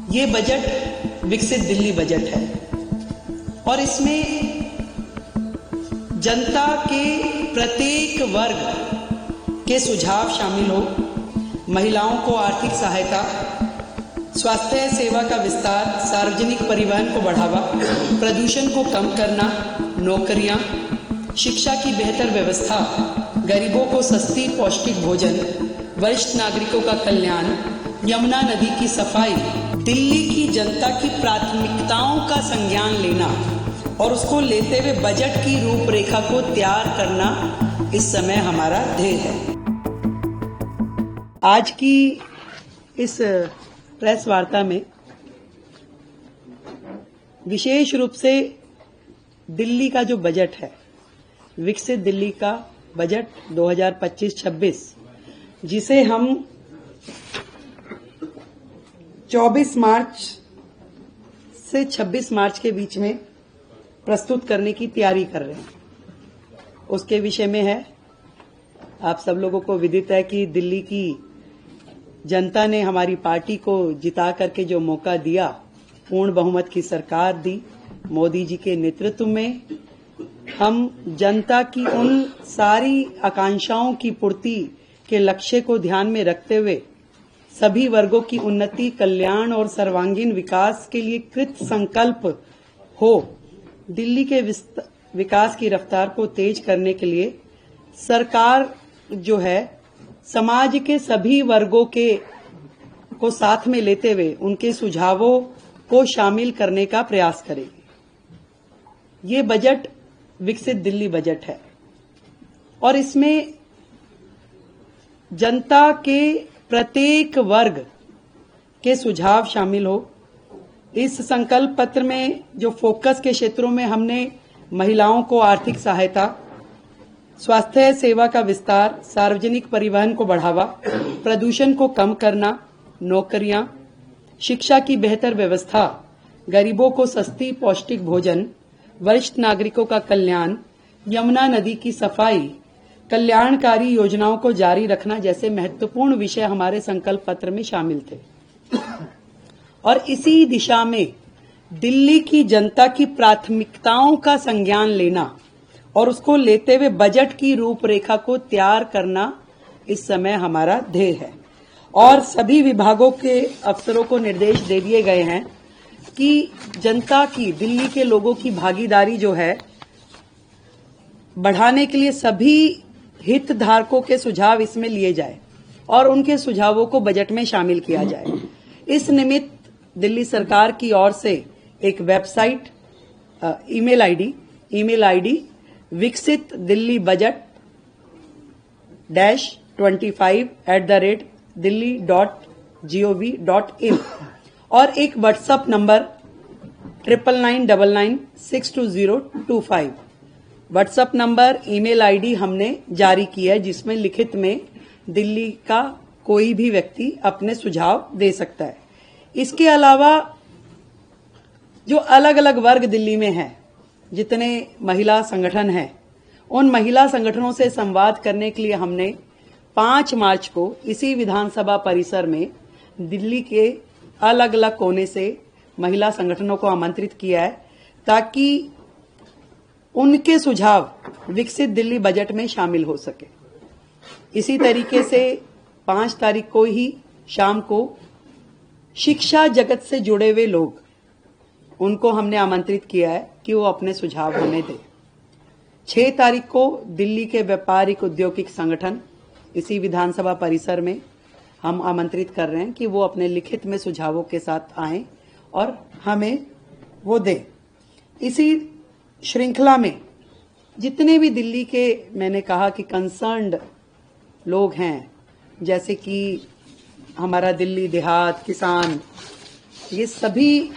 ये बजट विकसित दिल्ली बजट है और इसमें जनता के प्रत्येक वर्ग के सुझाव शामिल हो। महिलाओं को आर्थिक सहायता, स्वास्थ्य सेवा का विस्तार, सार्वजनिक परिवहन को बढ़ावा, प्रदूषण को कम करना, नौकरियां, शिक्षा की बेहतर व्यवस्था, गरीबों को सस्ती पौष्टिक भोजन, वरिष्ठ नागरिकों का कल्याण, यमुना नदी की सफाई, दिल्ली की जनता की प्राथमिकताओं का संज्ञान लेना और उसको लेते हुए बजट की रूपरेखा को तैयार करना इस समय हमारा ध्येय है। आज की इस प्रेस वार्ता में विशेष रूप से दिल्ली का जो बजट है, विकसित दिल्ली का बजट 2025-26, जिसे हम 24 मार्च से 26 मार्च के बीच में प्रस्तुत करने की तैयारी कर रहे हैं, उसके विषय में है। आप सब लोगों को विदित है कि दिल्ली की जनता ने हमारी पार्टी को जिता करके जो मौका दिया, पूर्ण बहुमत की सरकार दी मोदी जी के नेतृत्व में, हम जनता की उन सारी आकांक्षाओं की पूर्ति के लक्ष्य को ध्यान में रखते हुए सभी वर्गों की उन्नति, कल्याण और सर्वांगीण विकास के लिए कृत संकल्प हो। दिल्ली के विकास की रफ्तार को तेज करने के लिए सरकार जो है समाज के सभी वर्गों को साथ में लेते हुए उनके सुझावों को शामिल करने का प्रयास करेगी। ये बजट विकसित दिल्ली बजट है और इसमें जनता के प्रत्येक वर्ग के सुझाव शामिल हो। इस संकल्प पत्र में जो फोकस के क्षेत्रों में हमने महिलाओं को आर्थिक सहायता, स्वास्थ्य सेवा का विस्तार, सार्वजनिक परिवहन को बढ़ावा, प्रदूषण को कम करना, नौकरियां, शिक्षा की बेहतर व्यवस्था, गरीबों को सस्ती पौष्टिक भोजन, वरिष्ठ नागरिकों का कल्याण, यमुना नदी की सफाई, कल्याणकारी योजनाओं को जारी रखना जैसे महत्वपूर्ण विषय हमारे संकल्प पत्र में शामिल थे। और इसी दिशा में दिल्ली की जनता की प्राथमिकताओं का संज्ञान लेना और उसको लेते हुए बजट की रूपरेखा को तैयार करना इस समय हमारा ध्येय है। और सभी विभागों के अफसरों को निर्देश दे दिए गए हैं कि जनता की, दिल्ली के लोगों की भागीदारी जो है बढ़ाने के लिए सभी हितधारकों के सुझाव इसमें लिए जाए और उनके सुझावों को बजट में शामिल किया जाए। इस निमित्त दिल्ली सरकार की ओर से एक वेबसाइट, ईमेल आईडी विकसित दिल्ली बजट -25@delhi.gov.in और एक WhatsApp number 9999962025 WhatsApp number, email ID हमने जारी की है, जिसमें लिखित में दिल्ली का कोई भी व्यक्ति अपने सुझाव दे सकता है। इसके अलावा जो अलग अलग वर्ग दिल्ली में हैं, जितने महिला संगठन हैं, उन महिला संगठनों से संवाद करने के लिए हमने 5 मार्च को इसी विधानसभा परिसर में दिल्ली के अलग अलग कोने से महिला संगठनों को आमंत्रित किया है, ताकि उनके सुझाव विकसित दिल्ली बजट में शामिल हो सके। इसी तरीके से 5 तारीख को ही शाम को शिक्षा जगत से जुड़े हुए लोग, उनको हमने आमंत्रित किया है कि वो अपने सुझाव हमें दें। 6 तारीख को दिल्ली के व्यापारिक औद्योगिक संगठन इसी विधानसभा परिसर में हम आमंत्रित कर रहे हैं कि वो अपने लिखित में सुझावों के साथ आएं और हमें वो दें। इसी श्रृंखला में जितने भी दिल्ली के, मैंने कहा कि कंसर्न्ड लोग हैं, जैसे कि हमारा दिल्ली देहात, किसान, ये सभी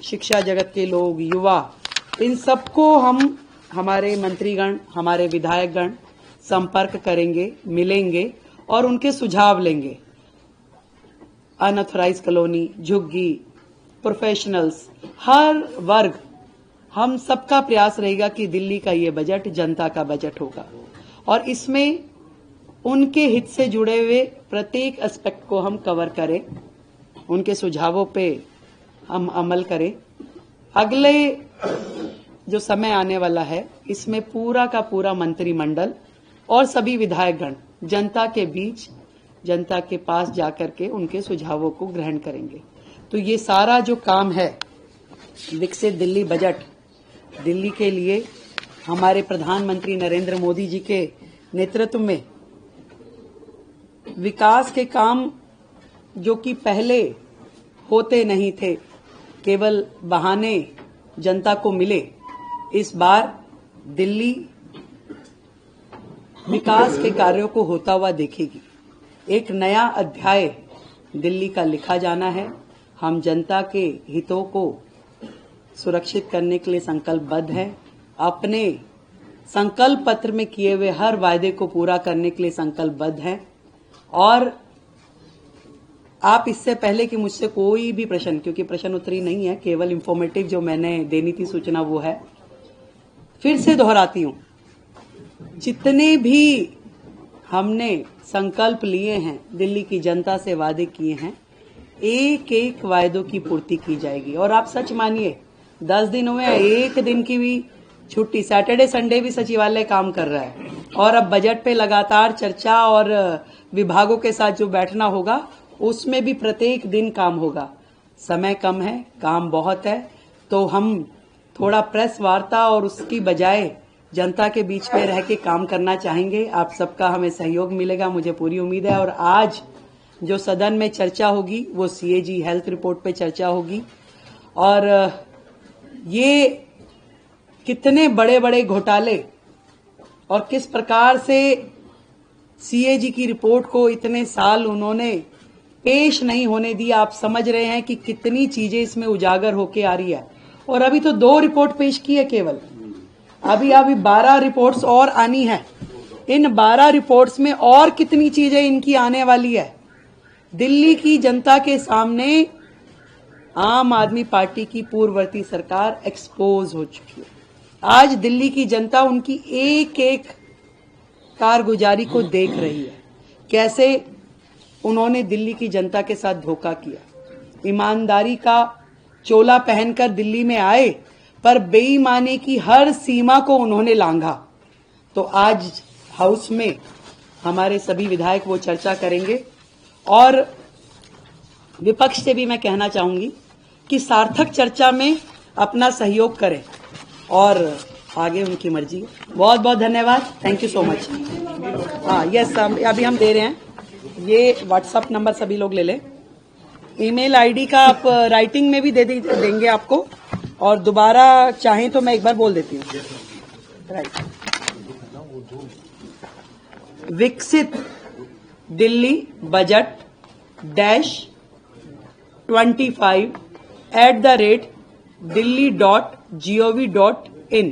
शिक्षा जगत के लोग, युवा, इन सबको हम, हमारे मंत्रीगण, हमारे विधायकगण संपर्क करेंगे, मिलेंगे और उनके सुझाव लेंगे। अनऑथराइज्ड कॉलोनी, झुग्गी, प्रोफेशनल्स, हर वर्ग, हम सबका प्रयास रहेगा कि दिल्ली का ये बजट जनता का बजट होगा और इसमें उनके हित से जुड़े हुए प्रत्येक एस्पेक्ट को हम कवर करें उनके सुझावों पे हम अमल करें। अगले जो समय आने वाला है इसमें पूरा का पूरा मंत्रिमंडल और सभी विधायकगण जनता के बीच, जनता के पास जाकर के उनके सुझावों को ग्रहण करेंगे। तो ये सारा जो काम है विकसित दिल्ली बजट, दिल्ली के लिए हमारे प्रधानमंत्री नरेंद्र मोदी जी के नेतृत्व में विकास के काम जो कि पहले होते नहीं थे, केवल बहाने जनता को मिले, इस बार दिल्ली विकास के कार्यों को होता हुआ देखेगी। एक नया अध्याय दिल्ली का लिखा जाना है। हम जनता के हितों को सुरक्षित करने के लिए संकल्पबद्ध हैं। अपने संकल्प पत्र में किए हुए हर वायदे को पूरा करने के लिए संकल्पबद्ध हैं। और आप इससे पहले कि मुझसे कोई भी प्रश्न, क्योंकि प्रश्न उत्तरी नहीं है, केवल इंफॉर्मेटिव जो मैंने देनी थी सूचना वो है, फिर से दोहराती हूं, जितने भी हमने संकल्प लिए हैं, दिल्ली की जनता से वादे किए हैं, एक एक वायदों की पूर्ति की जाएगी। और आप सच मानिए 10 दिन हुए, एक दिन की भी छुट्टी, सैटरडे संडे भी सचिवालय काम कर रहा है। और अब बजट पे लगातार चर्चा और विभागों के साथ जो बैठना होगा उसमें भी प्रत्येक दिन काम होगा। समय कम है, काम बहुत है, तो हम थोड़ा प्रेस वार्ता और उसकी बजाय जनता के बीच में रह के काम करना चाहेंगे। आप सबका हमें सहयोग मिलेगा, मुझे पूरी उम्मीद है। और आज जो सदन में चर्चा होगी वो सीएजी हेल्थ रिपोर्ट पे चर्चा होगी। और ये कितने बड़े बड़े घोटाले और किस प्रकार से सीएजी की रिपोर्ट को इतने साल उन्होंने पेश नहीं होने दिया, आप समझ रहे हैं कि कितनी चीजें इसमें उजागर होके आ रही है। और अभी तो 2 रिपोर्ट पेश की है केवल, अभी 12 रिपोर्ट्स और आनी है। इन 12 रिपोर्ट्स में और कितनी चीजें इनकी आने वाली है। दिल्ली की जनता के सामने आम आदमी पार्टी की पूर्ववर्ती सरकार एक्सपोज हो चुकी है। आज दिल्ली की जनता उनकी एक एक कारगुजारी को देख रही है, कैसे उन्होंने दिल्ली की जनता के साथ धोखा किया। ईमानदारी का चोला पहनकर दिल्ली में आए, पर बेईमानी की हर सीमा को उन्होंने लांघा। तो आज हाउस में हमारे सभी विधायक वो चर्चा करेंगे। और विपक्ष से भी मैं कहना चाहूंगी कि सार्थक चर्चा में अपना सहयोग करें और आगे उनकी मर्जी। बहुत बहुत धन्यवाद, थैंक यू सो मच। हाँ यस, अभी हम दे रहे हैं। ये व्हाट्सएप नंबर सभी लोग ले लें। ईमेल आईडी का आप राइटिंग में भी देंगे आपको, और दोबारा चाहें तो मैं एक बार बोल देती हूँ। राइट, विकसित दिल्ली बजट -25 @delhi.gov.in